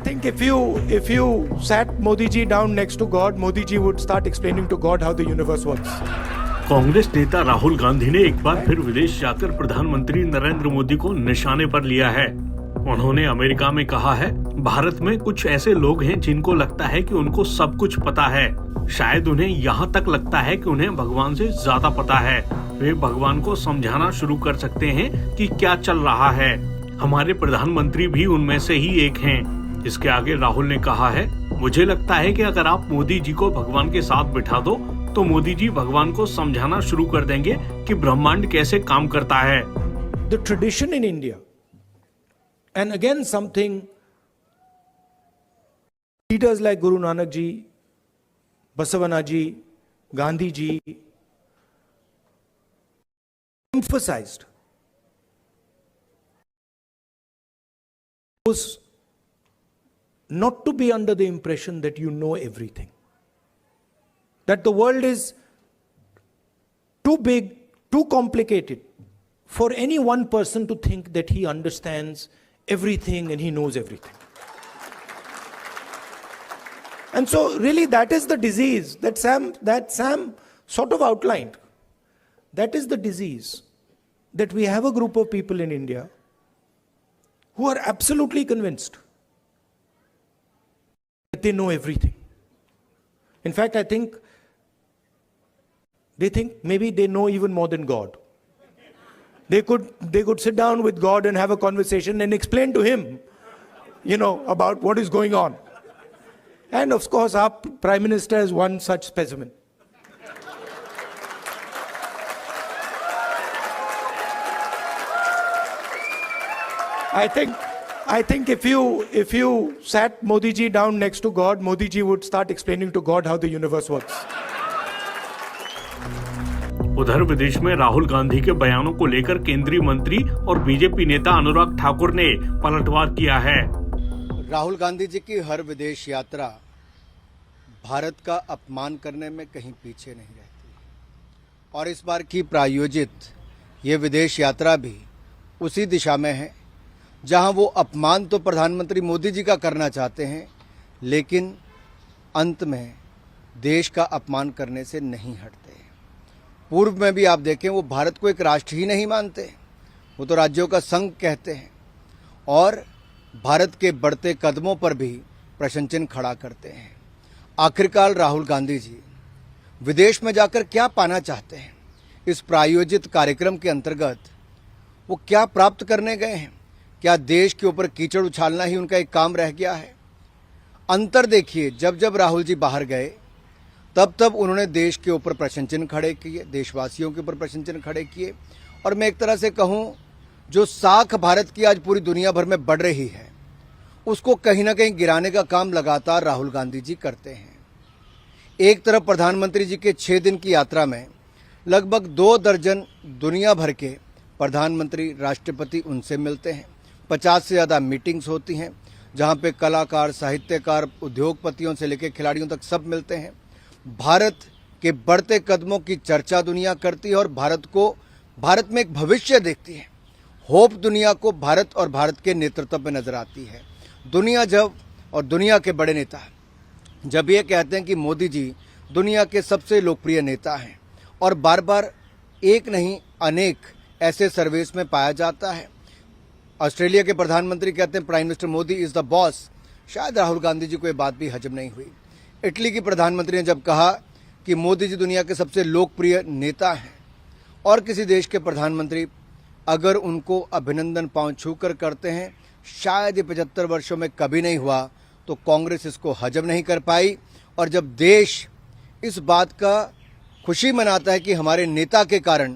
think if you sat Modi ji down next to God, Modi ji would start explaining to God how the universe works. Congress नेता राहुल गांधी ने एक बार फिर विदेश जाकर प्रधानमंत्री नरेंद्र मोदी को निशाने पर लिया है। उन्होंने अमेरिका में कहा है, भारत में कुछ ऐसे लोग हैं जिनको लगता है कि उनको सब कुछ पता है। शायद उन्हें यहाँ तक लगता है कि उन्हें भगवान से ज्यादा पता है। वे भगवान को समझाना शुरू कर सकते हैं कि क्या चल रहा है। हमारे प्रधानमंत्री भी उनमें से ही एक हैं। इसके आगे राहुल ने कहा है, मुझे लगता है कि अगर आप मोदी जी को भगवान के साथ बिठा दो तो मोदी जी भगवान को समझाना शुरू कर देंगे कि ब्रह्मांड कैसे काम करता है। The tradition in India, and again something leaders like Guru Nanak ji, Basavana ji, Gandhi ji emphasized was not to be under the impression that you know everything, that the world is too big, too complicated for any one person to think that he understands everything and he knows everything. And so really that is the disease that Sam sort of outlined. That is the disease, that we have a group of people in India who are absolutely convinced that they know everything. In fact, I think they think maybe they know even more than God. They could sit down with God and have a conversation and explain to him, about what is going on. And of course, our Prime Minister is one such specimen. I think if you sat Modi ji down next to God, Modi ji would start explaining to God how the universe works. उधर विदेश में राहुल गांधी के बयानों को लेकर केंद्रीय मंत्री और बीजेपी नेता अनुराग ठाकुर ने पलटवार किया है। राहुल गांधी जी की हर विदेश यात्रा भारत का अपमान करने में कहीं पीछे नहीं रहती और इस बार की प्रायोजित ये विदेश यात्रा भी उसी दिशा में है जहां वो अपमान तो प्रधानमंत्री मोदी जी का करना चाहते हैं, लेकिन अंत में देश का अपमान करने से नहीं हटते। पूर्व में भी आप देखें, वो भारत को एक राष्ट्र ही नहीं मानते, वो तो राज्यों का संघ कहते हैं और भारत के बढ़ते कदमों पर भी प्रश्न चिन्ह खड़ा करते हैं। आखिरकार राहुल गांधी जी विदेश में जाकर क्या पाना चाहते हैं? इस प्रायोजित कार्यक्रम के अंतर्गत वो क्या प्राप्त करने गए हैं? क्या देश के ऊपर कीचड़ उछालना ही उनका एक काम रह गया है? अंतर देखिए, जब राहुल जी बाहर गए तब उन्होंने देश के ऊपर प्रश्न चिन्ह खड़े किए, देशवासियों के ऊपर प्रश्न चिन्ह खड़े किए और मैं एक तरह से कहूं, जो साख भारत की आज पूरी दुनिया भर में बढ़ रही है उसको कहीं ना कहीं गिराने का काम लगातार राहुल गांधी जी करते हैं। एक तरफ प्रधानमंत्री जी के 6 दिन की यात्रा में लगभग 2 दर्जन दुनिया भर के प्रधानमंत्री, राष्ट्रपति उनसे मिलते हैं। 50 से ज़्यादा मीटिंग्स होती हैं जहां पे कलाकार, साहित्यकार, उद्योगपतियों से लेकर खिलाड़ियों तक सब मिलते हैं। भारत के बढ़ते कदमों की चर्चा दुनिया करती है और भारत में एक भविष्य देखती है। होप दुनिया को भारत और भारत के नेतृत्व में नजर आती है। दुनिया के बड़े नेता जब ये कहते हैं कि मोदी जी दुनिया के सबसे लोकप्रिय नेता हैं और बार बार एक नहीं अनेक ऐसे सर्वेस में पाया जाता है। ऑस्ट्रेलिया के प्रधानमंत्री कहते हैं prime minister Modi is the boss. शायद राहुल गांधी जी को ये बात भी हजम नहीं हुई। इटली की प्रधानमंत्री ने जब कहा कि मोदी जी दुनिया के सबसे लोकप्रिय नेता हैं और किसी देश के प्रधानमंत्री अगर उनको अभिनंदन पांव छूकर करते हैं, शायद ये 75 वर्षों में कभी नहीं हुआ, तो कांग्रेस इसको हजम नहीं कर पाई। और जब देश इस बात का खुशी मनाता है कि हमारे नेता के कारण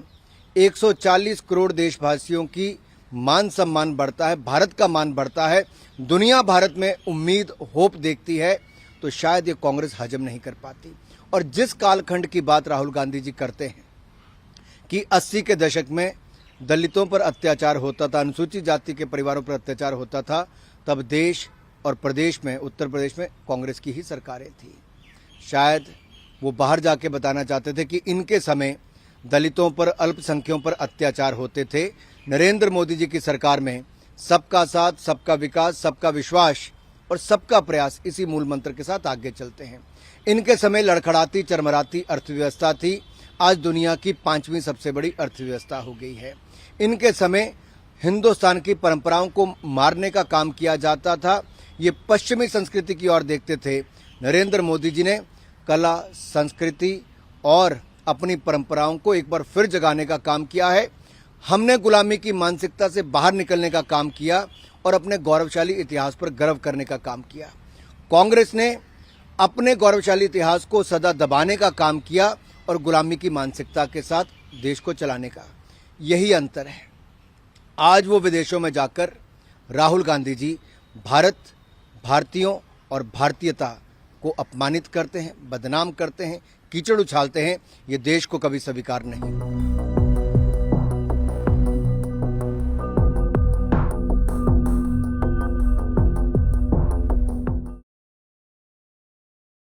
140 करोड़ देशवासियों की मान सम्मान बढ़ता है, भारत का मान बढ़ता है, दुनिया भारत में उम्मीद, होप देखती है, तो शायद ये कांग्रेस हजम नहीं कर पाती। और जिस कालखंड की बात राहुल गांधी जी करते हैं कि 80 के दशक में दलितों पर अत्याचार होता था, अनुसूचित जाति के परिवारों पर अत्याचार होता था, तब देश और प्रदेश में, उत्तर प्रदेश में कांग्रेस की ही सरकारें थी। शायद वो बाहर जाके बताना चाहते थे कि इनके समय दलितों पर, अल्पसंख्यकों पर अत्याचार होते थे। नरेंद्र मोदी जी की सरकार में सबका साथ, सबका विकास, सबका विश्वास और सबका प्रयास इसी मूल मंत्र के साथ आगे चलते हैं। इनके समय लड़खड़ाती चरमराती अर्थव्यवस्था थी, आज दुनिया की 5वीं सबसे बड़ी अर्थव्यवस्था हो गई है। इनके समय हिंदुस्तान की परंपराओं को मारने का काम किया जाता था, ये पश्चिमी संस्कृति की ओर देखते थे। नरेंद्र मोदी जी ने कला, संस्कृति और अपनी परंपराओं को एक बार फिर जगाने का काम किया है। हमने गुलामी की मानसिकता से बाहर निकलने का काम किया और अपने गौरवशाली इतिहास पर गर्व करने का काम किया। कांग्रेस ने अपने गौरवशाली इतिहास को सदा दबाने का काम किया और गुलामी की मानसिकता के साथ देश को चलाने का, यही अंतर है। आज वो विदेशों में जाकर राहुल गांधी जी भारत, भारतीयों और भारतीयता को अपमानित करते हैं, बदनाम करते हैं, कीचड़ उछालते हैं। ये देश को कभी स्वीकार नहीं।